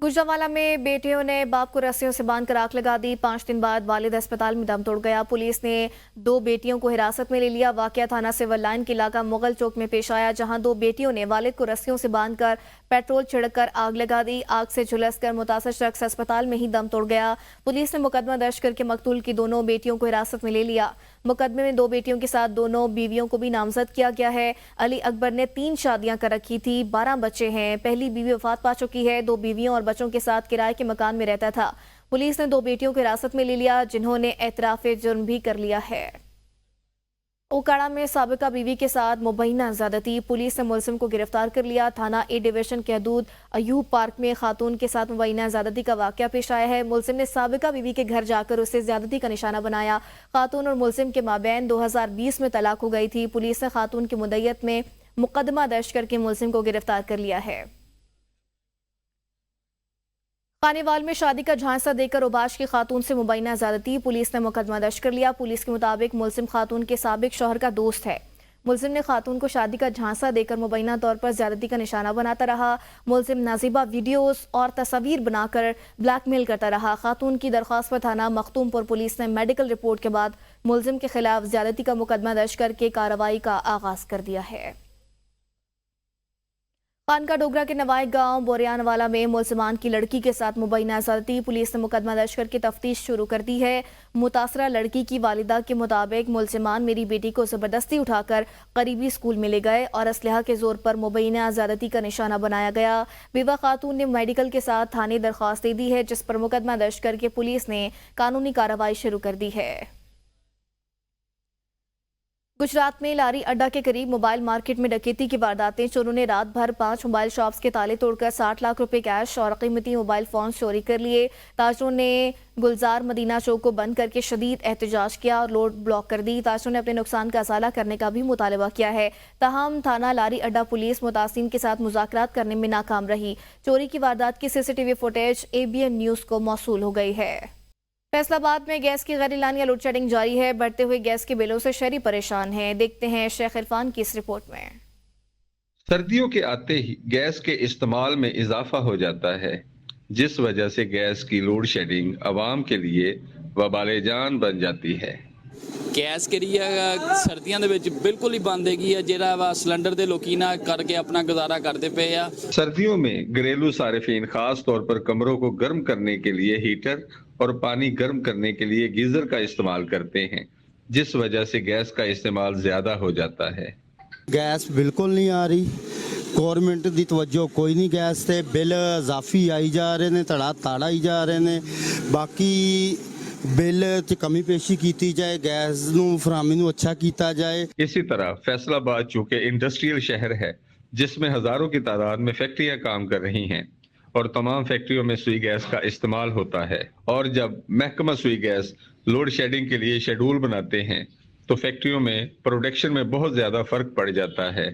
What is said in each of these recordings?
गुजरांवाला में बेटियों ने बाप को रस्सियों से बांधकर आग लगा दी। 5 दिन बाद वालिद अस्पताल में दम तोड़ गया। पुलिस ने 2 बेटियों को हिरासत में ले लिया। वाकया थाना सिविल लाइन के इलाका मुगल चौक में पेश आया, जहां 2 बेटियों ने वालिद को रस्सियों से बांधकर पेट्रोल छिड़ककर आग लगा दी। आग से झुलसकर मुतासर शख्स अस्पताल में ही दम तोड़ गया। पुलिस ने मुकदमा दर्ज करके मकतूल की दोनों बेटियों को हिरासत में ले लिया। मुकदमे में 2 बेटियों के साथ दोनों बीवियों को भी नामजद किया गया है। अली अकबर ने 3 शादियां कर रखी थी, 12 बच्चे हैं। पहली बीवी वफात पा चुकी है। 2 बीवियों और बच्चों के साथ किराए के मकान में रहता था। पुलिस ने 2 बेटियों को हिरासत में ले लिया, जिन्होंने एतराफ़े जुर्म भी कर लिया है। ओकाड़ा में साबिका बीवी के साथ मुबैना ज़्यादती। पुलिस ने मुलजिम को गिरफ्तार कर लिया। थाना ए डिवीजन के हदूद अयूब पार्क में खातून के साथ मुबैना ज़्यादती का वाकया पेश आया है। मुलजिम ने साबिका बीवी के घर जाकर उसे ज़्यादती का निशाना बनाया। खातून और मुलजिम के माबैन 2020 में तलाक हो गई थी। पुलिस ने खातून की मुद्दत में मुकदमा दर्ज करके मुलजिम को गिरफ्तार कर लिया है। खानेवाल में शादी का झांसा देकर उबाश की खातून से मुबैना ज़्यादती। पुलिस ने मुकदमा दर्ज कर लिया। पुलिस के मुताबिक मुलजिम खातून के साबिक शौहर का दोस्त है। मुलजिम ने खातून को शादी का झांसा देकर मुबैना तौर पर ज़्यादती का निशाना बनाता रहा। मुलजिम नाजिबा वीडियोस और तस्वीर बनाकर ब्लैकमेल करता रहा। खातून की दरख्वास्त पर थाना मखदूमपुर पुलिस ने मेडिकल रिपोर्ट के बाद मुलजिम के खिलाफ ज़्यादती का मुकदमा दर्ज करके कार्रवाई का आगाज कर दिया है। खानका डोगरा के नवाई गांव बोरियानवाला में मुलजिमान की लड़की के साथ मुबैना ज़्यादती। पुलिस ने मुकदमा दर्ज करके तफ्तीश शुरू कर दी है। मुतासरा लड़की की वालिदा के मुताबिक मुलजिमान मेरी बेटी को ज़बरदस्ती उठाकर करीबी स्कूल में ले गए और असलहा के जोर पर मुबैना ज़्यादती का निशाना बनाया गया। बेवा खातून ने मेडिकल के साथ थाने दरख्वास्त दे दी है, जिस पर मुकदमा दर्ज करके पुलिस ने कानूनी कार्रवाई शुरू कर दी है। गुजरात में लारी अड्डा के करीब मोबाइल मार्केट में डकैती की वारदातें। चोरों ने रात भर 5 मोबाइल शॉप्स के ताले तोड़कर 60 लाख रुपए कैश और कीमती मोबाइल फोन चोरी कर लिए। ताजरों ने गुलजार मदीना चौक को बंद करके शदीद एहतजाज किया और रोड ब्लॉक कर दी। ताजरों ने अपने नुकसान का अजाला करने का भी मुतालबा किया है। ताहम थाना लारी अड्डा पुलिस मुतासिन के साथ मुज़ाकरात करने में नाकाम रही। चोरी की वारदात की सीसीटीवी फुटेज ABN न्यूज़ को मौसूल हो गई है। फैसलाबाद में गैस की गैर एलानिया लोड शेडिंग जारी है। बढ़ते हुए गैस के बिलों से शहरी परेशान हैं। देखते हैं शेख इरफान की इस रिपोर्ट में। सर्दियों के आते ही गैस के इस्तेमाल में इजाफा हो जाता है, जिस वजह से गैस की लोड शेडिंग आवाम के लिए वबाले जान बन जाती है। गैस करिए सर्दियों ਦੇ ਵਿੱਚ ਬਿਲਕੁਲ ਹੀ ਬੰਦ ਹੈਗੀ ਆ, ਜਿਹੜਾ ਵਾ ਸਿਲੰਡਰ ਦੇ ਲੋਕੀ ਨਾ ਕਰਕੇ ਆਪਣਾ ਗੁਜ਼ਾਰਾ ਕਰਦੇ ਪਏ ਆ। सर्दियों में घरेलू सारिफीन खास तौर पर कमरों को गर्म करने के लिए हीटर और पानी गर्म करने के लिए गीजर का इस्तेमाल करते हैं, जिस वजह से गैस का इस्तेमाल ज्यादा हो जाता है। गैस बिल्कुल नहीं आ रही, गौरमेंट ਦੀ ਤਵੱਜੋ ਕੋਈ ਨਹੀਂ ਗੈਸ ਤੇ, ਬਿੱਲ ਇਜ਼ਾਫੀ ਆਈ ਜਾ ਰਹੇ ਨੇ, ਤਾੜਾ ਹੀ ਜਾ ਰਹੇ ਨੇ। ਬਾਕੀ ਬਿੱਲ 'ਚ ਕਮੀ ਪੇਸ਼ੀ ਕੀਤੀ ਜਾਏ, गैस ਨੂੰ ਫਰਾਹਮੀ ਨੂੰ अच्छा ਕੀਤਾ जाए। इसी तरह फैसलाबाद चूंकि इंडस्ट्रियल शहर है, जिसमें हजारों की तादाद में फैक्ट्रियां काम कर रही हैं और तमाम फैक्ट्रियों में सुई गैस का इस्तेमाल होता है, और जब महकमा सुई गैस लोड शेडिंग के लिए शेड्यूल बनाते हैं तो फैक्ट्रियों में प्रोडक्शन में बहुत ज्यादा फर्क पड़ जाता है,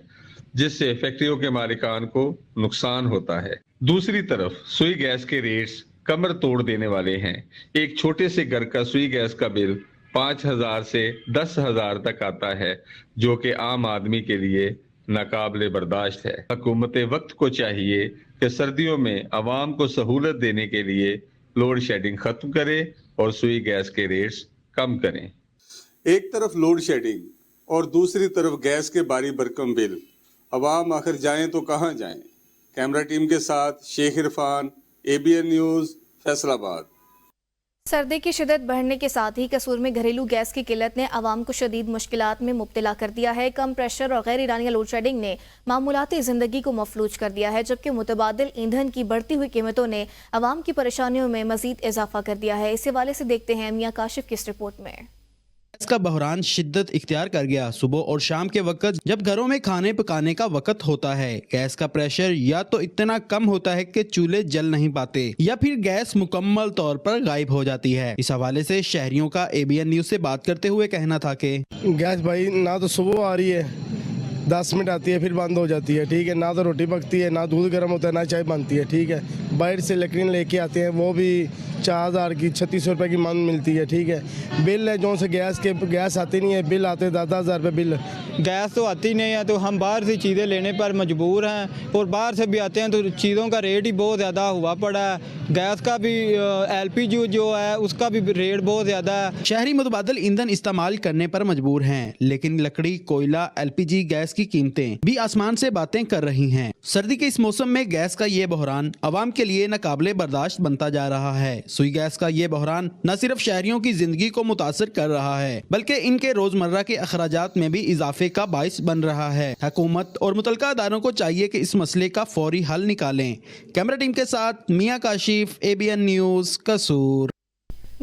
जिससे फैक्ट्रियों के मालिकान को नुकसान होता है। दूसरी तरफ सुई गैस के रेट्स कमर तोड़ देने वाले हैं। एक छोटे से घर का सुई गैस का बिल 5,000 से 10,000 तक आता है, जो कि आम आदमी के लिए नाकाबिले बर्दाश्त है। हुकूमत वक्त को चाहिए कि सर्दियों में आवाम को सहूलत देने के लिए लोड शेडिंग खत्म करे और सुई गैस के रेट्स कम करें। एक तरफ लोड शेडिंग और दूसरी तरफ गैस के भारी भरकम बिल, अवाम आखिर जाएं तो कहां जाएं। कैमरा टीम के साथ शेख इरफान, ABN न्यूज़, फैसलाबाद। सर्दी की शिद्दत बढ़ने के साथ ही कसूर में घरेलू गैस की किल्लत ने आवाम को शदीद मुश्किलात में मुब्तला कर दिया है। कम प्रेशर और गैर ईरानिया लोड शेडिंग ने मामूलाती जिंदगी को मफलूज कर दिया है, जबकि मुतबादिल ईंधन की बढ़ती हुई कीमतों ने आवाम की परेशानियों में मजीद इजाफा कर दिया है। इस हवाले से देखते हैं मियां काशिफ की इस रिपोर्ट में। गैस का बहरान शिद्दत इख्तियार कर गया। सुबह और शाम के वक्त जब घरों में खाने पकाने का वक्त होता है, गैस का प्रेशर या तो इतना कम होता है कि चूल्हे जल नहीं पाते, या फिर गैस मुकम्मल तौर पर गायब हो जाती है। इस हवाले से शहरियों का ABN न्यूज़ से बात करते हुए कहना था कि गैस भाई ना तो सुबह आ रही है 10 मिनट आती है फिर बंद हो जाती है, ठीक है। ना तो रोटी पकती है, ना दूध गर्म होता है, ना चाय बनती है, ठीक है। बाहर से लकड़ी लेके आते हैं, वो भी 4000 की 3600 रुपये की मन मिलती है, ठीक है। बिल है जो से गैस आती नहीं है, बिल आते 10,000 रुपये बिल। गैस तो आती नहीं है तो हम बाहर से चीज़ें लेने पर मजबूर हैं, और बाहर से भी आते हैं तो चीज़ों का रेट ही बहुत ज़्यादा हुआ पड़ा है। गैस का भी LPG जो है उसका भी रेट बहुत ज़्यादा है। शहरी मुतबादल ईंधन इस्तेमाल करने पर मजबूर हैं, लेकिन लकड़ी, कोयला, LPG गैस की कीमतें भी आसमान से बातें कर रही हैं। सर्दी के इस मौसम में गैस का ये बहरान अवाम के लिए नाकाबिले बर्दाश्त बनता जा रहा है। सुई गैस का ये बहरान न सिर्फ शहरियों की जिंदगी को मुतासर कर रहा है, बल्कि इनके रोजमर्रा के अखराजात में भी इजाफे का बाइस बन रहा है। हुकूमत और मुतलका अदारों को चाहिए कि इस मसले का फौरी हल निकालें। कैमरा टीम के साथ मियां काशिफ, ABN न्यूज़, कसूर।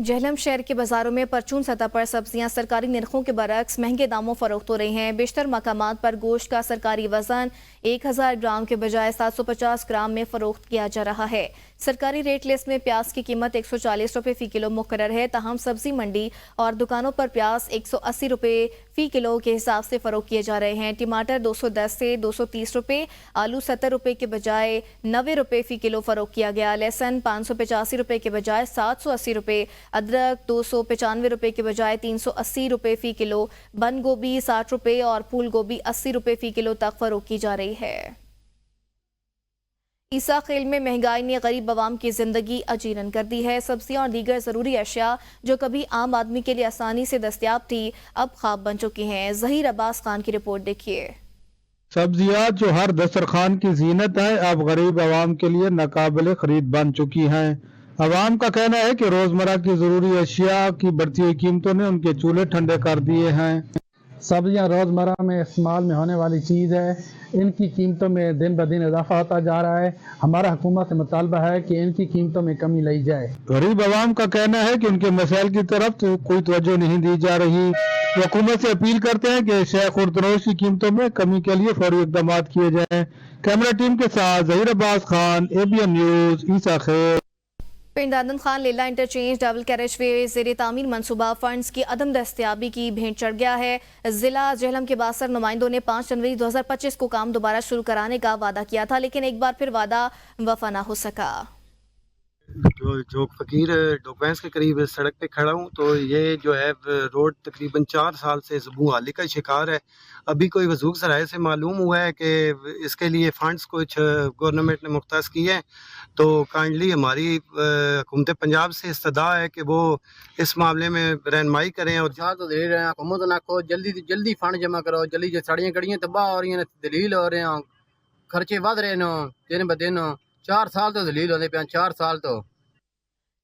झेलम शहर के बाजारों में परचून सतह पर सब्जियां सरकारी निर्खों के बरक्स महंगे दामों फरोख्त हो रही हैं। बेशतर मकामात पर गोश्त का सरकारी वजन 1000 ग्राम के बजाय 750 ग्राम में फरोख्त किया जा रहा है। सरकारी रेट लिस्ट में प्याज की कीमत 140 रुपये फी किलो मुकर्रर है, ताहम सब्जी मंडी और दुकानों पर प्याज 180 रुपये फी किलो के हिसाब से फरोख्त किए जा रहे हैं। टमाटर 210 से 230 रुपये, आलू 70 रुपये के बजाय 90 रुपये फी किलो फरोख्त किया गया। लहसुन 585 रुपये के बजाय 780 रुपये, अदरक 295 रुपये के बजाय 380 रुपये फी किलो, बंद गोभी 60 रुपये और फूल गोभी 80 रुपये फी किलो तक फरोख्त की जा रही है। ईसा खेल में महंगाई ने गरीब आवाम की जिंदगी अजीरन कर दी है। सब्जियां और दीगर जरूरी अशिया जो कभी आम आदमी के लिए आसानी से दस्तयाब थी, अब ख्वाब बन चुकी हैं। जहीर अब्बास खान की रिपोर्ट देखिए। सब्जियां जो हर दस्तरखान की जीनत है, अब गरीब आवाम के लिए नाकाबिले खरीद बन चुकी हैं। आवाम का कहना है कि रोजमर्रा की जरूरी अशिया की बढ़ती हुई कीमतों ने उनके चूल्हे ठंडे कर दिए हैं। सब्जियां रोजमर्रा में इस्तेमाल में होने वाली चीज़ है, इनकी कीमतों में दिन ब दिन इजाफा होता जा रहा है। हमारा हुकूमत से मुतालबा है कि इनकी कीमतों में कमी लाई जाए। गरीब आवाम का कहना है कि उनके मसाइल की तरफ तो कोई तवज्जो नहीं दी जा रही। वो हुकूमत से अपील करते हैं कि शेख और तनोश की कीमतों में कमी के लिए फौरी इक़दाम किए जाएं। कैमरा टीम के साथ जहीर अब्बास खान, ABN न्यूज़, ईसा खेल। पिंड आदम खान लेला इंटरचेंज डबल कैरेज वे ज़ेरे तामीर मनसूबा फंड्स की अदम दस्तयाबी की भेंट चढ़ गया है। जिला झेलम के बासर नुमाइंदों ने 5 जनवरी 2025 को काम दोबारा शुरू कराने का वादा किया था, लेकिन एक बार फिर वादा वफा ना हो सका। जो फकीर डॉक्यूमेंट्स के करीब सड़क पे खड़ा हूँ, तो ये जो है रोड तकरीबन 4 साल से ज़बू हाली का शिकार है। अभी कोई वजूद ज़राए से मालूम हुआ है कि इसके लिए फ़ंड्स कुछ गवर्नमेंट ने मुख्तस किए हैं, तो काइंडली हमारी हुकूमत पंजाब से इस्तदा है कि वो इस मामले में रहनुमाई करें। और तो दे रहे हैं हुकूमत नाको जल्दी फंड जमा करो, जल्दी जो सड़ियाँ गड़ियाँ तबाह हो रही हैं, दलील हो रहे हैं, खर्चे बढ़ रहे हैं दिन ब दिन। 4 साल तो दलील होने पे 4 साल तो।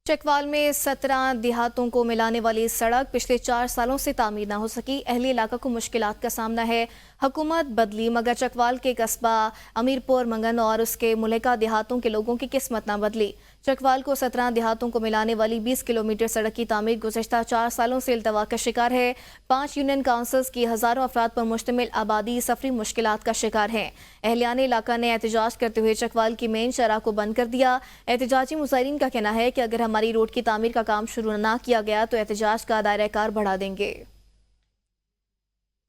चकवाल में 17 देहातों को मिलाने वाली सड़क पिछले 4 सालों से तामीर न हो सकी। अहले इलाका को मुश्किलात का सामना है। हुकूमत बदली मगर चकवाल के कस्बा अमीरपुर मंगन और उसके मुल्का देहातों के लोगों की किस्मत न बदली। चकवाल को 17 देहातों को मिलाने वाली 20 किलोमीटर सड़क की तामीर गुज़श्ता 4 सालों से इल्तवा का शिकार है। 5 यूनियन काउंसिल्स की हज़ारों अफराद पर मुश्तमिल आबादी सफरी मुश्किलात का शिकार है। अहलियान इलाका ने एहतजाज करते हुए चकवाल की मेन शराह को बंद कर दिया। एहतजाजी मुज़ाहिरीन का कहना है कि अगर हमारी रोड की तामीर का काम शुरू न किया गया तो एहतजाज का दायरा कार बढ़ा देंगे।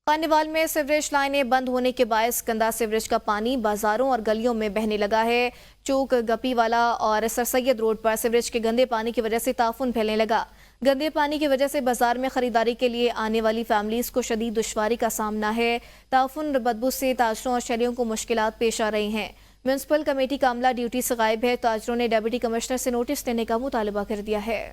खानेवाल में सीवरेज लाइनें बंद होने के बायस गंदा सीवरेज का पानी बाजारों और गलियों में बहने लगा है। चौक गपीवाला और सर सैयद रोड पर सीवरेज के गंदे पानी की वजह से ताफुन फैलने लगा। गंदे पानी की वजह से बाजार में खरीदारी के लिए आने वाली फैमिलीज को शदीद दुश्वारी का सामना है। ताफुन बदबू से ताजरों और शहरियों को मुश्किलात पेश आ रही हैं। म्यूनसिपल कमेटी का अमला ड्यूटी से गायब है। ताजरों ने डिप्टी कमिश्नर से नोटिस देने का मुतालबा कर दिया है।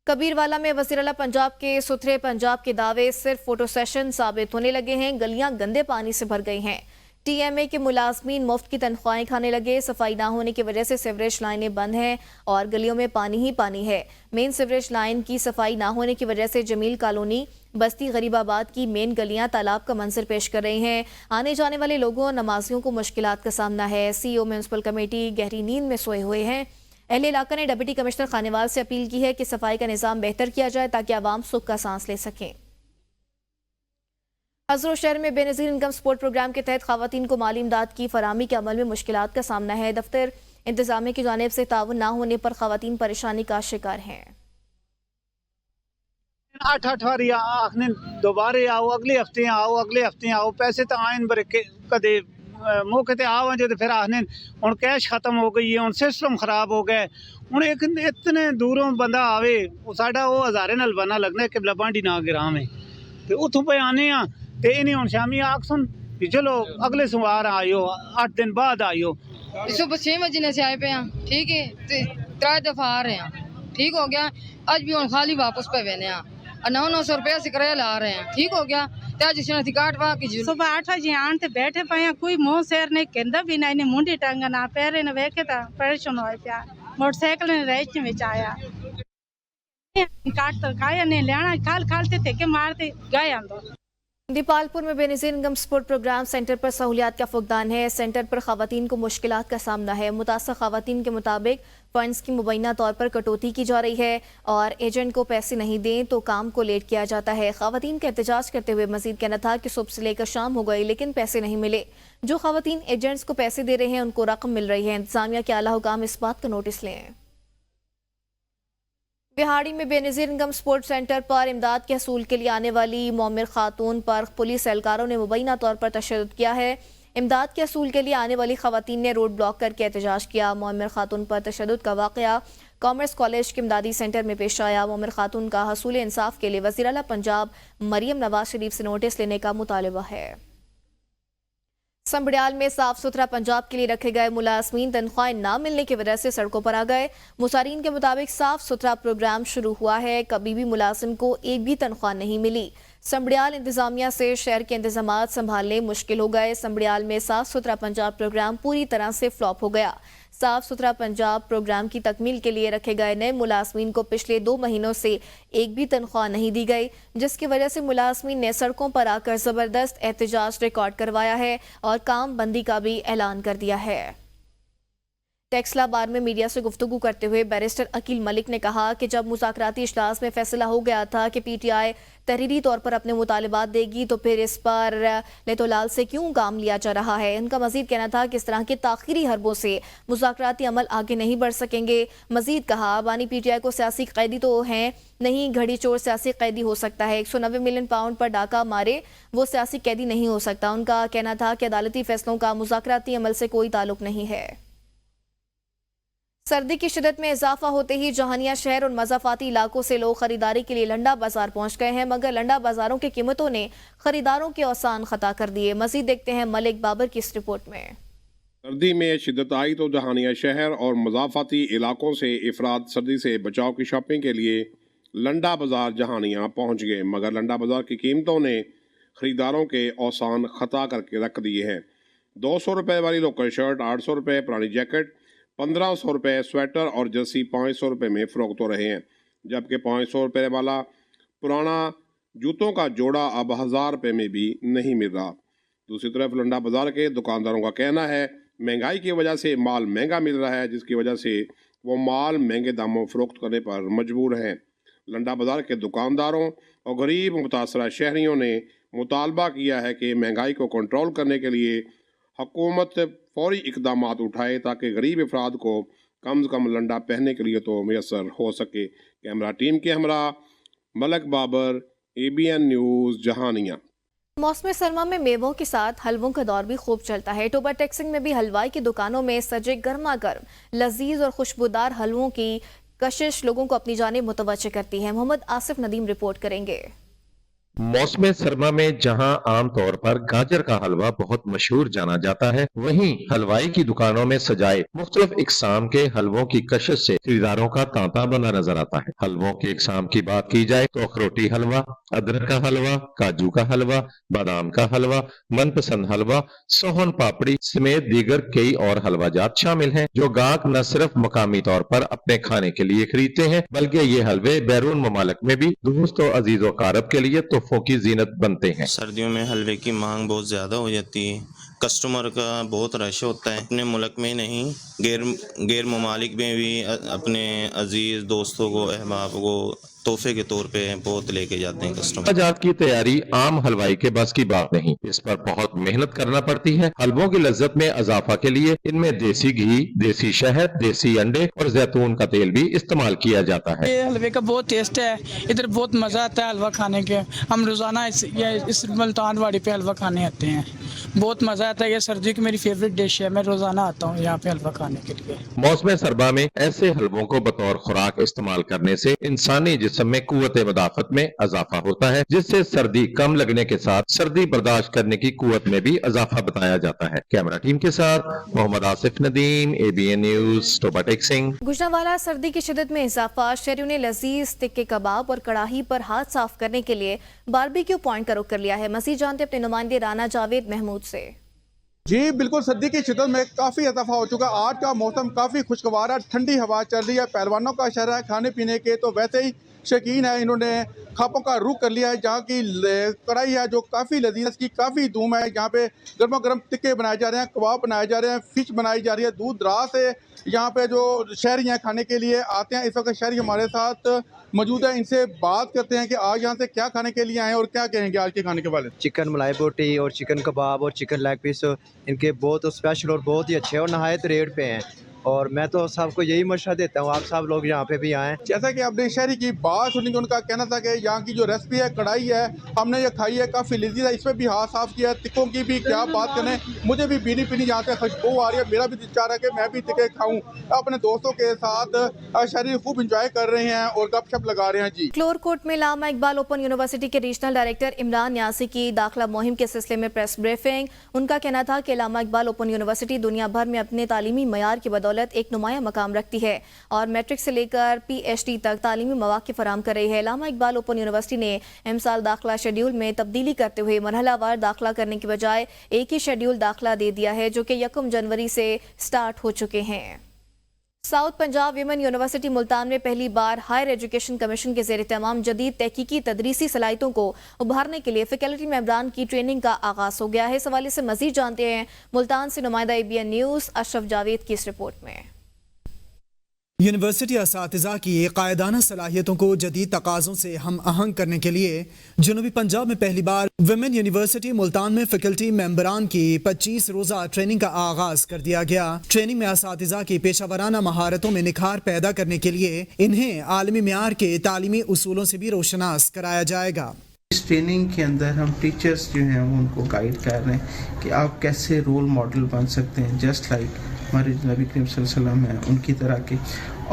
कबीरवाला में वज़ीर आला पंजाब के सुथरे पंजाब के दावे सिर्फ फोटो सेशन साबित होने लगे हैं। गलियां गंदे पानी से भर गई हैं। TMA के मुलाजमीन मुफ्त की तनख्वाहें खाने लगे। सफाई ना होने की वजह से सीवरेज लाइनें बंद हैं और गलियों में पानी ही पानी है। मेन सीवरेज लाइन की सफाई ना होने की वजह से जमील कॉलोनी बस्ती गरीबाबाद की मेन गलियां तालाब का मंजर पेश कर रही हैं। आने जाने वाले लोगों और नमाजियों को मुश्किलात का सामना है। CEO म्यूनसिपल कमेटी गहरी नींद में सोए हुए हैं। अहले इलाका ने डिप्टी कमिश्नर खानेवाल से अपील की है कि सफाई का निज़ाम बेहतर किया जाए ताकि आवाम सुख का सांस ले सकें। हज़रो शहर में बेनज़ीर इनकम सपोर्ट प्रोग्राम के तहत ख़वातीन को माली इमदाद की फराहमी के अमल में मुश्किलात का सामना है। दफ्तर इंतजामिया की जानिब से ताउन न होने पर ख़वातीन परेशानी का शिकार हैं। 8 ਵਾਰੀ ਆਖਨੇ ਦੁਬਾਰੇ ਆਓ, ਅਗਲੇ ਹਫਤੇ ਆਓ, ਪੈਸੇ ਤਾਂ ਆਇਨ ਬਰਕੇ ਕਦੇ ਮੌਕੇ ਤੇ ਆਵਾਂਗੇ ਤੇ ਫਿਰ ਆਖਨੇ ਹੁਣ ਕੈਸ਼ ਖਤਮ ਹੋ ਗਈ ਹੈ, ਹੁਣ ਸਿਸਟਮ ਖਰਾਬ ਹੋ ਗਿਆ ਹੁਣ ਇੱਕ ਇਤਨੇ ਦੂਰੋਂ ਬੰਦਾ ਆਵੇ ਉਹ ਸਾਡਾ ਉਹ ਹਜ਼ਾਰੇ ਨਾਲ ਬਣਾ ਲੱਗਣਾ ਕਿ ਬਲਾਬਾਂਡੀ ਨਾ ਗ੍ਰਾਮ ਹੈ ਤੇ ਉੱਥੋਂ ਪਏ ਆਨੇ ਆ ਤੇ ਇਹਨੇ ਹੁਣ ਸ਼ਾਮੀ ਆਖਸਨ ਕਿ ਚਲੋ ਅਗਲੇ ਸਵਾਰ ਆਇਓ 8 दिन बाद आइयो। सुबह 6 बजे से आए पे हैं, ठीक है, 3 दफा आ रहे हैं, ठीक हो गया। अज भी हम खाली वापस पे बने 900 रुपया से किराया ला रहे हैं, ठीक हो गया। सुबह 8 बजे आन ते बैठे पे हैं, कोई मुंह सिर नहीं कहंदा भी ना, इन्हें मुंडी टंग ना पैरे ने वेखे ता परेशान होए पिया। मोटरसाइकिल ने रेच विच आया काट तो काया ने लेना खाल ते के मारते गए अंदर। दीपालपुर में Benazir income support programme centre पर सहूलियात का फुकदान है। सेंटर पर खवातीन को मुश्किलात का सामना है। मुतासर खवातीन के मुताबिक फंड्स की मुबैना तौर पर कटौती की जा रही है और एजेंट को पैसे नहीं दें तो काम को लेट किया जाता है। खवातीन का एहतजाज करते हुए मजीद कहना था कि सुबह से लेकर शाम हो गई लेकिन पैसे नहीं मिले। जो खवातीन एजेंट्स को पैसे दे रहे हैं उनको रकम मिल रही है। इंतजामिया के आला हुकाम इस बात का नोटिस लें। बिहाड़ी में बेनज़ीर इनकम सपोर्ट सेंटर पर इमदाद के हसूल के लिए आने वाली मोमिर खातून पर पुलिस एहलकारों ने मुबैना तौर पर तशद्दुद किया है। इमदाद के हसूल के लिए आने वाली खवातीन ने रोड ब्लॉक करके एहतजाज किया। मोमिर खातून पर तशद्दुद का वाक़या कॉमर्स कॉलेज के इमदादी सेंटर में पेश आया। मोमिर खातून का हसूल इंसाफ के लिए वज़ीर आला पंजाब मरियम नवाज शरीफ से नोटिस लेने का मुतालबा है। संबड़ियाल में साफ सुथरा पंजाब के लिए रखे गए मुलाजमीन तनख्वाहें न मिलने की वजह से सड़कों पर आ गए। मुसारीन के मुताबिक साफ सुथरा प्रोग्राम शुरू हुआ है, कभी भी मुलाजिम को एक भी तनख्वाह नहीं मिली। संबड़ियाल इंतजामिया से शहर के इंतजामात संभालने मुश्किल हो गए। संबड़ियाल में साफ सुथरा पंजाब प्रोग्राम पूरी तरह से फ्लॉप हो गया। साफ सुथरा पंजाब प्रोग्राम की तकमील के लिए रखे गए नए मुलाजमीन को पिछले 2 महीनों से एक भी तनख्वाह नहीं दी गई, जिसकी वजह से मुलाजमीन ने सड़कों पर आकर जबरदस्त एहतजाज रिकॉर्ड करवाया है और काम बंदी का भी ऐलान कर दिया है। टेक्सला बार में मीडिया से गुफ्तगू करते हुए बैरिस्टर अकील मलिक ने कहा कि जब मुज़ाकराती इजलास में फैसला हो गया था कि पीटीआई तहरीरी तौर पर अपने मुतालबात देगी तो फिर इस पर लेतोलाल से क्यों काम लिया जा रहा है। उनका मजीद कहना था कि इस तरह के ताखीरी हरबों से मुज़ाकराती अमल आगे नहीं बढ़ सकेंगे। मजीद कहा बानी पीटीआई को सियासी कैदी तो हैं नहीं, घड़ी चोर सियासी कैदी हो सकता है। 190 मिलियन पाउंड पर डाका मारे वो सियासी कैदी नहीं हो सकता। उनका कहना था कि अदालती फैसलों का मुज़ाकराती अमल से कोई ताल्लुक नहीं है। सर्दी की शिदत में इजाफा होते ही जहानिया शहर और मज़ाफाती इलाकों से लोग खरीदारी के लिए लंडा बाजार पहुंच गए हैं, मगर लंडा बाजारों की कीमतों ने खरीदारों के औसान खता कर दिए। मजीद देखते हैं मलिक बाबर की इस रिपोर्ट में। सर्दी में शिदत आई तो जहानिया शहर और मज़ाफाती इलाकों से अफराद सर्दी से बचाव की शॉपिंग के लिए लंडा बाजार जहानिया पहुंच गए, मगर लंडा बाजार की कीमतों ने खरीदारों के औसान खता करके रख दिए हैं। 200 रुपये वाली लोकल शर्ट 800 रुपये, पुरानी जैकेट 1500 रुपये, स्वेटर और जर्सी 500 रुपये में फ़रोख्त हो रहे हैं, जबकि 500 रुपये वाला पुराना जूतों का जोड़ा अब 1000 रुपये में भी नहीं मिल रहा। दूसरी तरफ लंडा बाज़ार के दुकानदारों का कहना है महंगाई की वजह से माल महंगा मिल रहा है, जिसकी वजह से वो माल महंगे दामों फ़रोख्त करने पर मजबूर हैं। लंडा बाज़ार के दुकानदारों और गरीब मुतासरा शहरियों ने मुतालबा किया है कि महंगाई को कंट्रोल करने के लिए हुकूमत फौरी इकदाम उठाए ताकि गरीब अफराद को कम से कम लंडा पहनने के लिए तो मैसर हो सके। कैमरा टीम के हमरा मलक बाबर, ABN न्यूज़, जहानिया। मौसम सरमा में मेवों के साथ हलवों का दौर भी खूब चलता है। टोबा टेक्सिंग में भी हलवाई की दुकानों में सजे गर्मा गर्म लजीज और खुशबूदार हलवों की कशिश लोगों को अपनी जानिब मुतवज्जे करती है। मोहम्मद आसिफ नदीम रिपोर्ट करेंगे। मौसम सरमा में जहां आम तौर पर गाजर का हलवा बहुत मशहूर जाना जाता है, वहीं हलवाई की दुकानों में सजाए मुख्तलिफ इकसाम के हलवों की कशिश से खरीदारों का तांता बना नजर आता है। हलवों के इकसाम की बात की जाए तो अखरोटी हलवा, अदरक का हलवा, काजू का हलवा, बादाम का हलवा, मनपसंद हलवा, सोहन पापड़ी समेत दीगर कई और हलवा जात शामिल हैं, जो गाहक न सिर्फ मकामी तौर पर अपने खाने के लिए खरीदते हैं बल्कि ये हलवे बैरून ममालिक में भी दोस्त और अजीज व कारब के लिए तोहफों की जीनत बनते हैं। सर्दियों में हलवे की मांग बहुत ज़्यादा हो जाती है, कस्टमर का बहुत रश होता है। अपने मुल्क में नहीं गैर ममालिक में भी अपने अजीज़ दोस्तों को, अहबाब को तोहफे के तौर पे बहुत लेके जाते हैं कस्टमर। सजावट की तैयारी आम हलवाई के बस की बात नहीं, इस पर बहुत मेहनत करना पड़ती है। हलवों की लज्जत में इजाफा के लिए इनमें देसी घी, देसी शहद, देसी अंडे और जैतून का तेल भी इस्तेमाल किया जाता है। ये हलवे का बहुत टेस्ट है, इधर बहुत मजा आता है हलवा खाने के। हम रोजाना इस मुल्तान वाड़ी पे हलवा खाने आते हैं, बहुत मजा आता है। ये सर्दी की मेरी फेवरेट डिश है, मैं रोजाना आता हूँ यहाँ पे हलवा खाने के लिए। मौसम सरमा में ऐसे हलवों को बतौर खुराक इस्तेमाल करने से इंसानी जिस्म में कुव्वत मदाफत में इजाफा होता है, जिससे सर्दी कम लगने के साथ सर्दी बर्दाश्त करने की कुव्वत में भी इजाफा बताया जाता है। कैमरा टीम के साथ मोहम्मद आसिफ नदीम, ABN न्यूज, टोबा टेक सिंह। गुजरांवाला सर्दी की शिद्दत में इजाफा, शहरियों ने लजीज तिक्के कबाब और कड़ाही पर हाथ साफ करने के लिए बारबेक्यू पॉइंट का रुख कर लिया है। मजीद जानते अपने नुमाइंदे राना जावेद महमूद से। जी बिल्कुल, सर्दी की शिद्दत में काफ़ी इजाफा हो चुका। आज का मौसम काफ़ी खुशगवार है, ठंडी हवा चल रही है। पहलवानों का शहर है, खाने पीने के तो वैसे ही शौकीन है। इन्होंने खापों का रुख कर लिया है। जहाँ की कढ़ाई है जो काफ़ी लजीज, की काफ़ी धूम है। यहाँ पे गर्मा गर्म टिक्के बनाए जा रहे हैं, कबाब बनाए जा रहे हैं, फिश बनाई जा रही है। दूर दराज से यहाँ पे जो शहरी हैं खाने के लिए आते हैं। इस वक्त शहरी हमारे साथ मौजूद है, इनसे बात करते हैं कि आज यहाँ से क्या खाने के लिए आए और क्या कहेंगे आज के खाने के बारे में। चिकन मलाई बोटी और चिकन कबाब और चिकन लेग पीस इनके बहुत स्पेशल और बहुत ही अच्छे और नहायत रेट पे हैं। और मैं तो सबको यही मशवरा देता हूँ, आप सब लोग यहाँ पे भी आएँ। जैसा कि आपने शहरी की बात सुनी, उनका कहना था कि यहाँ की जो रेसिपी है, कढ़ाई है, हमने ये खाई है, काफ़ी लजीज है। इसमें भी हाथ साफ किया है। टिक्कों की भी क्या बात करें, मुझे भी बीनी पीनी यहाँ से खुशबू आ रही है। मेरा भी दिल चाह रहा है कि मैं भी टिक्के खाऊं। अपने दोस्तों के साथ शहरी खूब इंजॉय कर रहे हैं और गपशप लगा रहे हैं। जी क्लोरकोट में लामा इकबाल ओपन यूनिवर्सिटी के रीजनल डायरेक्टर इमरान न्यासी की दाखिला मुहिम के सिलसिले में प्रेस ब्रीफिंग। उनका कहना था कि लामा इकबाल ओपन यूनिवर्सिटी दुनिया भर में अपने तालीमी मयार की बदौलत एक नुमाया मकाम रखती है और मैट्रिक से लेकर PhD तक तालीमी मौक़े फराहम कर रही है। लामा इकबाल ओपन यूनिवर्सिटी ने इमसाल दाखिला शेड्यूल में तब्दीली करते हुए मरहलावार दाखिला करने की बजाय एक ही शेड्यूल दाखिला दे दिया है, जो कि 1 जनवरी से स्टार्ट हो चुके हैं। South Punjab women university Multan में पहली बार हायर एजुकेशन कमीशन के ज़ेर तमाम जदीद तहकीकी तदरीसी सलाहियतों को उभारने के लिए फैकल्टी मेंबरान की ट्रेनिंग का आगाज हो गया है। इस हवाले से मजीद जानते हैं मुल्तान से नुमाइंदा ABN न्यूज़ अशरफ जावेद की इस रिपोर्ट में। यूनिवर्सिटी असातिज़ा की कायदाना सलाहियतों को जदीद तकाज़ों से हम आहंग करने के लिए जनूबी पंजाब में पहली बार विमेन यूनिवर्सिटी मुल्तान में फैकल्टी मेंबरान की 25 रोज़ा ट्रेनिंग का आगाज कर दिया गया। ट्रेनिंग में असातिज़ा की पेशावराना महारतों में निखार पैदा करने के लिए इन्हें आलमी मेयार के तालीमी उसूलों से भी रोशनास कराया जाएगा। इस ट्रेनिंग के अंदर हम टीचर्स जो हैं वो उनको गाइड कर रहे हैं कि आप कैसे रोल मॉडल बन सकते हैं, जस्ट लाइक हमारे नबी करीम सल्लल्लाहु अलैहि वसल्लम हैं उनकी तरह के।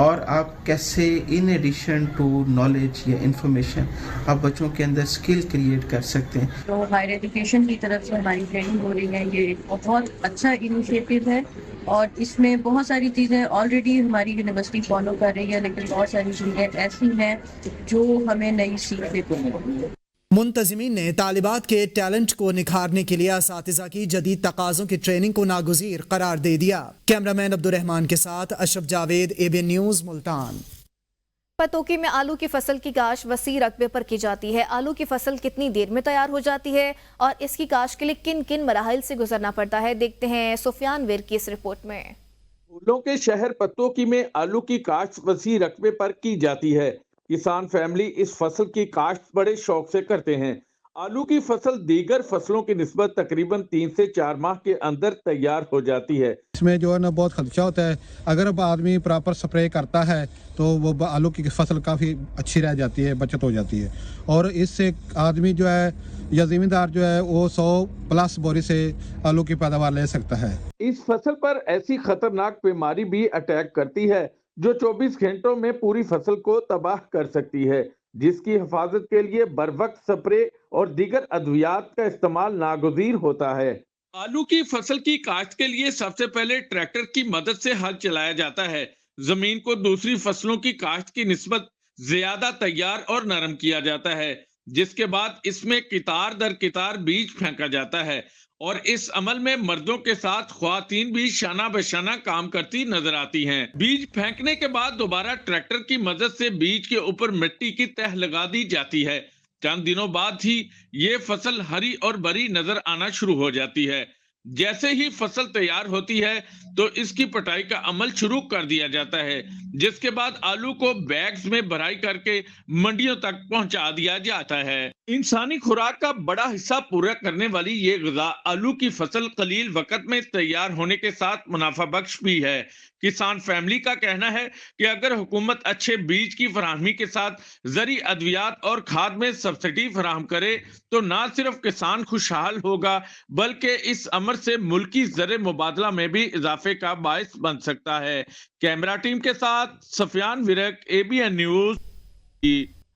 और आप कैसे इन एडिशन टू नॉलेज या इंफॉर्मेशन आप बच्चों के अंदर स्किल क्रिएट कर सकते हैं। तो हायर एजुकेशन की तरफ से हमारी ट्रेनिंग हो रही है, ये बहुत अच्छा इनिशिएटिव है और इसमें बहुत सारी चीज़ें ऑलरेडी हमारी यूनिवर्सिटी फॉलो कर रही है, लेकिन बहुत सारी चीज़ें ऐसी हैं जो हमें नई सीखने को मिल रही है। मुंतजिमीन ने तालिबात के टैलेंट को निखारने के लिए असातिज़ा की जदीद तकाज़ों की ट्रेनिंग को नागुज़ीर करार दे दिया। कैमरामैन अब्दुर्रहमान के साथ अशरफ जावेद, ABN न्यूज़ मुल्तान। पतोकी में आलू की फसल की काश्त वसी रकबे पर की जाती है। आलू की फसल कितनी देर में तैयार हो जाती है और इसकी काश्त के लिए किन किन मराहिल से गुजरना पड़ता है, देखते हैं सुफियान वीर की इस रिपोर्ट में। फूलों के शहर पतोकी में आलू की काश्त वसी रकबे पर की जाती है। किसान फैमिली इस फसल की काश्त बड़े शौक से करते हैं। आलू की फसल दीगर फसलों की निस्बत तकरीबन 3 से 4 माह के अंदर तैयार हो जाती है। इसमें जो है ना बहुत खर्चा होता है। अगर अब आदमी प्रॉपर स्प्रे करता है तो वो आलू की फसल काफ़ी अच्छी रह जाती है, बचत हो जाती है और इससे आदमी जो है या जिम्मेदार जो है वो 100+ बोरी से आलू की पैदावार ले सकता है। इस फसल पर ऐसी खतरनाक बीमारी भी अटैक करती है जो 24 घंटों में पूरी फसल को तबाह कर सकती है, जिसकी हिफाजत के लिए बरवक्त स्प्रे और दीगर अद्वियात का इस्तेमाल नागुज़ीर होता है। आलू की फसल की काश्त के लिए सबसे पहले ट्रैक्टर की मदद से हल चलाया जाता है। जमीन को दूसरी फसलों की काश्त की निस्बत ज्यादा तैयार और नरम किया जाता है, जिसके बाद इसमें कितार दर कितार बीज फेंका जाता है और इस अमल में मर्दों के साथ ख्वातीन भी शाना बशाना काम करती नजर आती हैं। बीज फेंकने के बाद दोबारा ट्रैक्टर की मदद से बीज के ऊपर मिट्टी की तह लगा दी जाती है। चंद दिनों बाद ही ये फसल हरी और बरी नजर आना शुरू हो जाती है। जैसे ही फसल तैयार होती है तो इसकी पटाई का अमल शुरू कर दिया जाता है। जिसके बाद आलू को बैग्स में भराई करके मंडियों तक पहुंचा दिया जाता है। इंसानी खुराक का बड़ा हिस्सा पूरा करने वाली ये ग़िज़ा आलू की फसल कलील वक्त में तैयार होने के साथ मुनाफा बख्श भी है। किसान फैमिली का कहना है कि अगर हुकूमत अच्छे बीज की फराहमी के साथ ज़री अद्वियात और खाद में सब्सिडी फराहम करे तो ना सिर्फ किसान खुशहाल होगा बल्कि इस अमर से मुल्की ज़र मुबादला में भी इजाफे का बायस बन सकता है। कैमरा टीम के साथ सफियान विरक, ABN न्यूज़।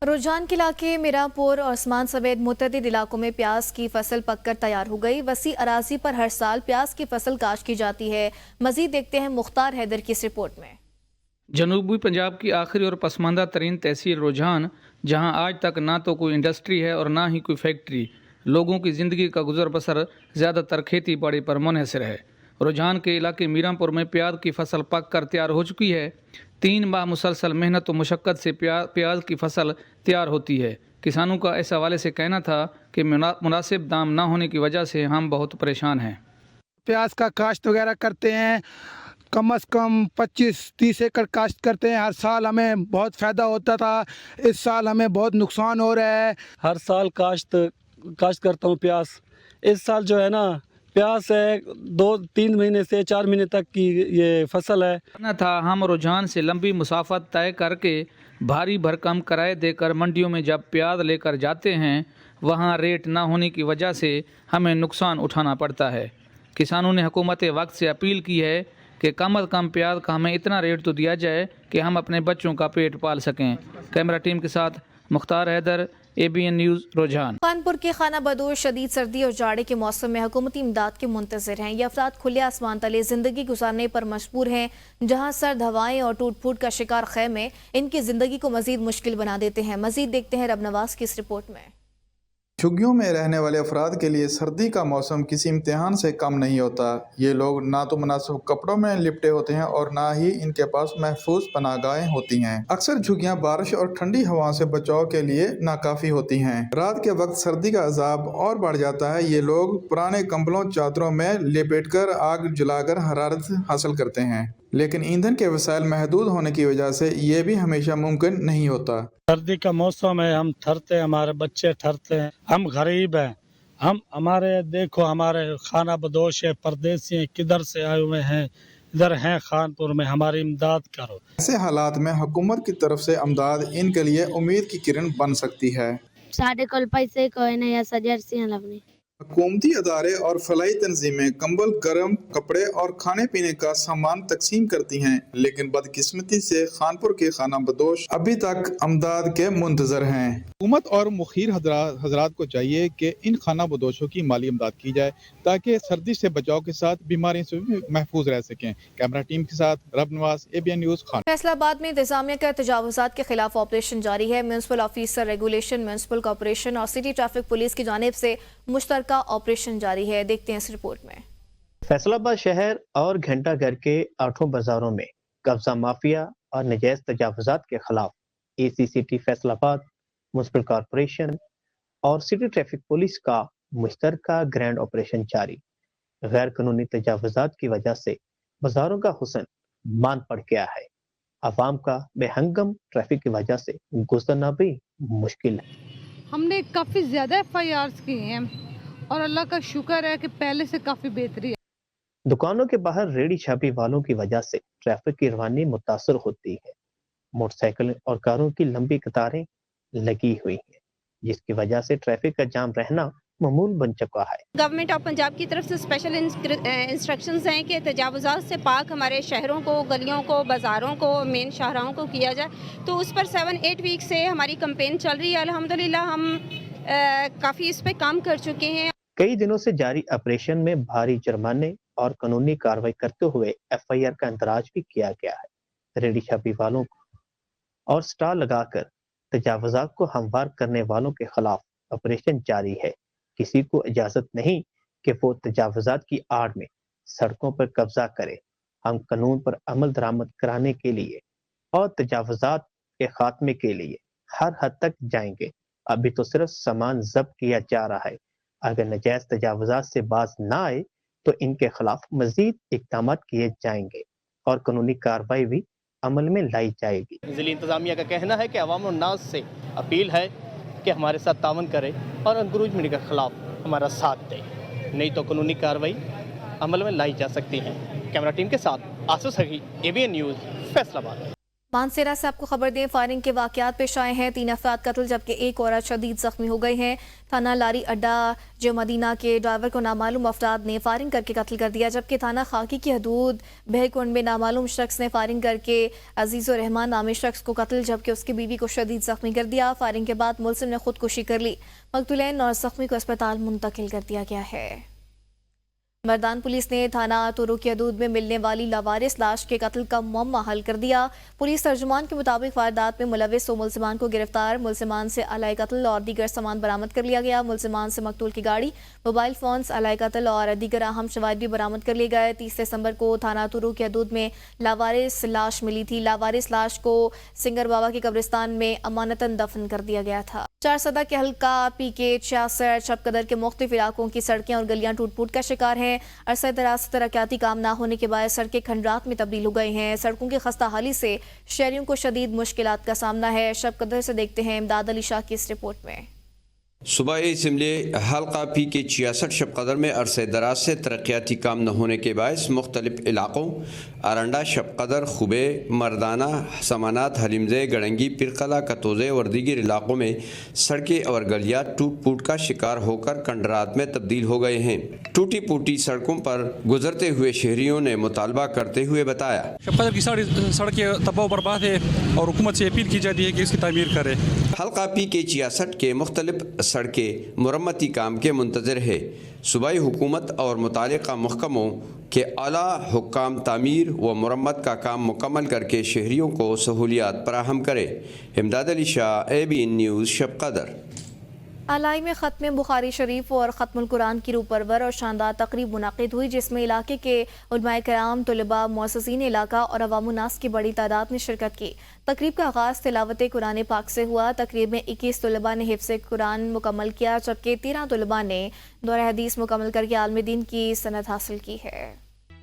रुझान के इलाके मीरापुर और ओस्मान समेत मुतअद्दिद इलाकों में प्याज की फसल पककर तैयार हो गई। वसी अराजी पर हर साल प्याज की फसल काश्त की जाती है। मजीद देखते हैं मुख्तार हैदर की इस रिपोर्ट में। जनूबी पंजाब की आखिरी और पसमानदा तरीन तहसील रुझान, जहां आज तक ना तो कोई इंडस्ट्री है और ना ही कोई फैक्ट्री, लोगों की ज़िंदगी का गुजर बसर ज़्यादातर खेती बाड़ी पर मुनहसर है। रुझान के इलाके मीरापुर में प्याज की फसल पक कर तैयार हो चुकी है। 3 माह मुसलसल मेहनत और मुशक्क़त से प्याज की फसल तैयार होती है। किसानों का इस हवाले से कहना था कि मुनासिब दाम ना होने की वजह से हम बहुत परेशान हैं। प्याज का काश्त वगैरह करते हैं, कम से कम 25-30 एकड़ काश्त करते हैं। हर साल हमें बहुत फ़ायदा होता था, इस साल हमें बहुत नुकसान हो रहा है। हर साल काश्त करता हूँ प्याज। इस साल जो है ना प्याज है 2-3 महीने से 4 महीने तक की ये फसल है। कहना था हम रुझान से लंबी मुसाफत तय करके भारी भरकम किराए देकर मंडियों में जब प्याज लेकर जाते हैं वहाँ रेट ना होने की वजह से हमें नुकसान उठाना पड़ता है। किसानों ने हुकूमत वक्त से अपील की है कि कम अज़ कम प्याज का हमें इतना रेट तो दिया जाए कि हम अपने बच्चों का पेट पाल सकें। कैमरा टीम के साथ मुख्तार हैदर, ABN न्यूज़ रुझान। कानपुर के खाना बदोश शदीद सर्दी और जाड़े के मौसम में हुकूमती इमदाद के मुंतज़िर हैं। ये अफराद खुले आसमान तले ज़िंदगी गुजारने पर मजबूर हैं, जहाँ सर्द हवाएं और टूट फूट का शिकार ख़ैमे इनकी ज़िंदगी को मज़ीद मुश्किल बना देते हैं। मज़ीद देखते हैं रब नवाज की इस रिपोर्ट में। झुग्गियों में रहने वाले अफराद के लिए सर्दी का मौसम किसी इम्तिहान से कम नहीं होता। ये लोग ना तो मुनासिब कपड़ों में लिपटे होते हैं और ना ही इनके पास महफूज पनाहगाहें होती हैं। अक्सर झुग्गियां बारिश और ठंडी हवाओं से बचाव के लिए नाकाफी होती हैं। रात के वक्त सर्दी का अजाब और बढ़ जाता है। ये लोग पुराने कंबलों चादरों में लिपेटकर आग जलाकर हरारत हासिल करते हैं, लेकिन ईंधन के वसाइल महदूद होने की वजह से ये भी हमेशा मुमकिन नहीं होता। सर्दी का मौसम है, हम ठहरते हैं, हमारे बच्चे ठहरते हैं, हम गरीब हैं, हमारे खाना बदोश है, परदेसी हैं, किधर से आए हुए हैं, इधर हैं खानपुर में, हमारी इमदाद करो। ऐसे हालात में हुकूमत की तरफ से इमदाद इनके लिए उम्मीद की किरण बन सकती है। साढ़े कल पैसे कोई नहीं ऐसा जर्सी लवनी। हुकूमती अदारे और फलाई तंजीमें कंबल, गर्म कपड़े और खाने पीने का सामान तकसीम करती हैं, लेकिन बदकिस्मती से खानपुर के खाना बदोश अभी तक अमदाद के मुंतजर हैं। हुकूमत और मुखीर हजरात को चाहिए कि इन खाना बदोशों की माली इमदाद की जाए ताकि सर्दी से बचाव के साथ बीमारियों से भी महफूज रह सकें। कैमरा टीम के साथ रब नवाज, ABN न्यूज़ खान। फैसलाबाद में इंतजामिया का तजावुजात के खिलाफ ऑपरेशन जारी है। Municipal officer regulation, municipal corporation और सिटी ट्रैफिक पुलिस की जानिब से मुश्तरका ऑपरेशन जारी है। देखते हैं इस रिपोर्ट में। फैसलाबाद शहर और घंटा घर के 8 बाजारों में कब्जा माफिया और नजायज तजावुजात के खिलाफ ACCT फैसलाबाद, म्यूनसिपल कॉर्पोरेशन और सिटी ट्रैफिक पुलिस का मुश्तरका ग्रैंड ऑपरेशन जारी। गैर कानूनी तजावुजात की वजह से बाजारों का हुस्न मान पड़ गया है। अवाम का बेहंगम ट्रैफिक की वजह से गुजरना भी मुश्किल है। हमने काफ़ी ज़्यादा FIRs किए हैं और अल्लाह का शुक्र है कि पहले से काफ़ी बेहतरी है। दुकानों के बाहर रेडी छापी वालों की वजह से ट्रैफिक की रवानी मुतासर होती है। मोटरसाइकिल और कारों की लंबी कतारें लगी हुई हैं, जिसकी वजह से ट्रैफिक का जाम रहना मामूल बन चुका है। गवर्नमेंट ऑफ पंजाब की तरफ से स्पेशल इंस्ट्रक्शंस हैं कि तजावुजात से पाक हमारे शहरों को, गलियों को, बाज़ारों को, मेन शाहराहों को किया जाए। तो उस पर 7-8 वीक से हमारी कैंपेन चल रही है। अल्हम्दुलिल्लाह हम काफ़ी इस पे काम कर चुके हैं। कई दिनों से जारी ऑपरेशन में भारी जुर्माने और कानूनी कार्रवाई करते हुए FIR का इंतराज भी किया गया है। रेडी छापी वालों को और स्टाल लगाकर तजावुजात को हमवार करने वालों के खिलाफ ऑपरेशन जारी है। किसी को इजाजत नहीं कि वो तजावुजात की आड़ में सड़कों पर कब्जा करे। हम कानून पर अमल दरामद कराने के लिए और तजावुजात के खात्मे के लिए हर हद तक जाएंगे। अभी तो सिर्फ सामान जब्त किया जा रहा है। अगर नजायज तजावुजात से बाज ना आए तो इनके खिलाफ मजीद इक़दाम किए जाएंगे और कानूनी कार्रवाई भी अमल में लाई जाएगी। ज़िली इंतज़ामिया का कहना है कि अवाम और नास से अपील है कि हमारे साथ तावन करे और अंकुरुज मीडिया के खिलाफ हमारा साथ दे, नहीं तो कानूनी कार्रवाई अमल में लाई जा सकती है। कैमरा टीम के साथ आसिफ सही, ABN न्यूज़, फैसलाबाद। मानसेरा से आपको खबर दें, फायरिंग के वाकयात पेश आए हैं। 3 अफराद कत्ल जबकि एक औरत शदीद जख्मी हो गई हैं। थाना लारी अड्डा जो मदीना के ड्राइवर को नामालूम अफराद ने फायरिंग करके कत्ल कर दिया, जबकि थाना खाकी की हदूद बहकुंड में नामालूम शख्स ने फायरिंग करके अजीज़ुर रहमान नामी शख्स को कत्ल जबकि उसकी बीवी को शदीद जख्मी कर दिया। फायरिंग के बाद मुलजिम ने खुदकुशी कर ली। मकतूलैन और जख्मी को अस्पताल मुंतकिल कर दिया गया है। मर्दान पुलिस ने थाना तुरु की हदूद में मिलने वाली लावारिस लाश के कत्ल का मुअम्मा हल कर दिया। पुलिस तर्जुमान के मुताबिक वारदात में मुलविस 2 मुलजिमान को गिरफ्तार, मुलजिमान से अलाए कत्ल और दीगर सामान बरामद कर लिया गया। मुलजिमान से मकतूल की गाड़ी, मोबाइल फोन्स, अलाए कत्ल और दीगर अहम शवाहिद भी बरामद कर लिए गए। 30 दिसंबर को थाना तुरु की हदूद में लावारिस लाश मिली थी। लावारिस लाश को सिंगर बाबा के कब्रिस्तान में अमानतन दफन कर दिया गया था। 4 सदा के हल्का PK 66 शबकदर के मुख्तलिफ इलाकों की सड़कें और गलियां टूट फूट का शिकार हैं। अरसे दराज से तरक्याती काम ना होने के बाद सड़कें खंडरात में तब्दील हो गई हैं। सड़कों की खस्ता हाली से शहरियों को शदीद मुश्किलात का सामना है। शबकदर से देखते हैं इमदाद अली शाह की इस रिपोर्ट में। सूबाई इसम्बली हल्का PK 66 शबकदर में अरसे दराज से तरक्याती काम न होने के बायस मुख्तलिफ इलाकों अरंडा, शबकदर, खुबे, मर्दाना, समानात, हलीमजे, गड़ंगी, पिरकला, कतोज़े और दीगर इलाकों में सड़कें और गलियां टूट फूट का शिकार होकर कंडरात में तब्दील हो गए हैं। टूटी फूटी सड़कों पर गुजरते हुए शहरियों ने मुतालबा करते हुए बताया, शबकदर की सड़कें तबाह बर्बाद है और हुकूमत से अपील की जाती है कि इसकी तामीर करे। हल्का PK 66 के मुख्तलिफ सड़कें मुरम्मती काम के मुंतज़र है। सूबाई हुकूमत और मुतालिका महकमों के आला हुक्काम तामीर व मुरम्मत का काम मुकम्मल करके शहरियों को सहूलियात फराहम करे। इमदाद अली शाह, ABN न्यूज़, शबकदर। आलाई में ख़त्म बुखारी शरीफ और ख़त्मुल कुरान की रूपरवर और शानदार तकरीब मुनाकिद हुई, जिसमें इलाके के उलमाए कराम, तलबा, मुअस्सिसीन इलाका और अवामुन्नास की बड़ी तादाद ने शिरकत की। तकरीब का आगाज़ तिलावत कुरान पाक से हुआ। तकरीब में 21 तलबा ने हिफ्ज़ कुरान मुकम्मल किया, जबकि 13 तलबा ने दौरे हदीस मुकम्मल करके आलम दीन की सनद हासिल की है।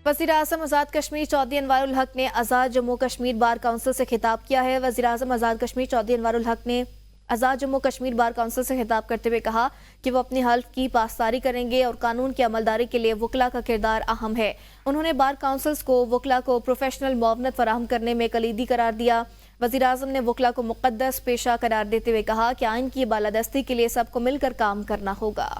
वज़ीर आज़म आज़ाद कश्मीर चौधरी अनवारुल हक ने आज़ाद जम्मू कश्मीर बार काउंसिल से खिताब किया है। वज़ीर आज़म आज़ाद कश्मीर चौधरी अनवारुल हक ने आज़ाद जम्मू कश्मीर बार काउंसिल से खिताब करते हुए कहा कि वो अपनी हल्फ की पासदारी करेंगे और कानून की अमलदारी के लिए वकला का किरदार अहम है। उन्होंने बार काउंसिल्स को वकला को प्रोफेशनल मुआवनत फराहम करने में कलीदी करार दिया। वज़ीर आज़म ने वकला को मुक़द्दस पेशा करार देते हुए कहा कि आइन की बालादस्ती के लिए सबको मिलकर काम करना होगा।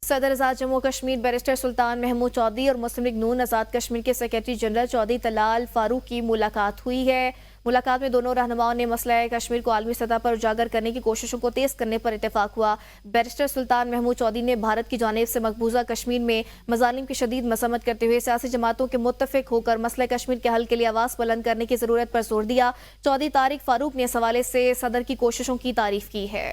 सदर आज़ाद जम्मू कश्मीर बैरिस्टर सुल्तान महमूद चौधरी और मुस्लिम लीग नून आज़ाद कश्मीर के सेक्रेटरी जनरल चौधरी तलाल फारूक की मुलाकात हुई है। मुलाकात में दोनों रहनुमाओं ने मसला कश्मीर को आलमी सतह पर उजागर करने की कोशिशों को तेज करने पर इत्तेफाक हुआ। बैरिस्टर सुल्तान महमूद चौधरी ने भारत की जानिब से मकबूजा कश्मीर में मजालिम की शदीद मसम्मत करते हुए सियासी जमातों के मुत्तफिक होकर मसला कश्मीर के हल के लिए आवाज़ बुलंद करने की ज़रूरत पर जोर दिया। चौधरी तारिक फारूक ने इस हवाले से सदर की कोशिशों की तारीफ की है।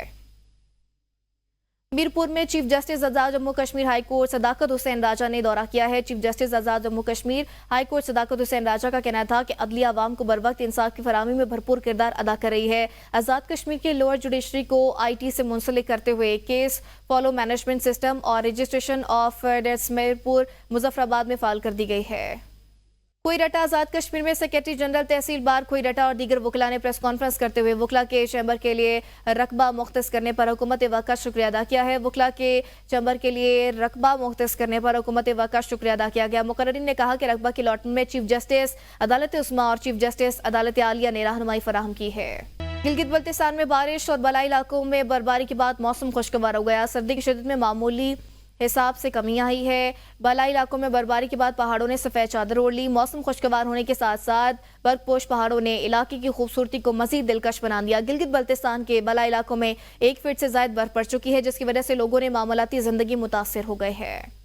मीरपुर में चीफ जस्टिस आज़ाद जम्मू कश्मीर हाई कोर्ट सदाकत हुसैन राजा ने दौरा किया है। चीफ जस्टिस आज़ाद जम्मू कश्मीर हाई कोर्ट सदाकत हुसैन राजा का कहना था कि अदलिया आवाम को बर वक्त इंसाफ की फराहमी में भरपूर किरदार अदा कर रही है। आज़ाद कश्मीर के लोअर जुडिशरी को IT से मुंसलिक करते हुए केस फॉलो मैनेजमेंट सिस्टम और registration of dates Mirpur Muzaffarabad में फाल कर दी गई है। कोईरटा आज़ाद कश्मीर में सेक्रेटरी जनरल तहसील बार कोईरटा और दीगर वकला ने प्रेस कॉन्फ्रेंस करते हुए वकला के चैम्बर के लिए रकबा मुख्तस करने पर हुकूमत वक्त का शुक्रिया अदा किया है। वकला के चैम्बर के लिए रकबा मुख्तस करने पर हुकूमत वक्त का शुक्रिया अदा किया गया। मुकर्रिरीन ने कहा कि रकबा के लॉटमेंट में चीफ जस्टिस अदालत उस्मा और चीफ जस्टिस अदालत आलिया ने रहनुमाई फराहम की है। गिलगित बल्तिस्तान में बारिश और बलाई इलाकों में बर्फबारी के बाद मौसम खुशगवार हो गया। सर्दी की शिद्दत में मामूली हिसाब से कमी आई है। बलाई इलाकों में बर्फबारी के बाद पहाड़ों ने सफ़ेद चादर ओढ़ ली। मौसम खुशगवार होने के साथ साथ बर्फपोश पहाड़ों ने इलाके की खूबसूरती को मजीद दिलकश बना दिया। गिलगित बल्तिस्तान के बलाई इलाकों में 1 फीट से ज़ायद बर्फ पड़ चुकी है, जिसकी वजह से लोगों ने मामूलाती ज़िंदगी मुतासिर हो गए हैं।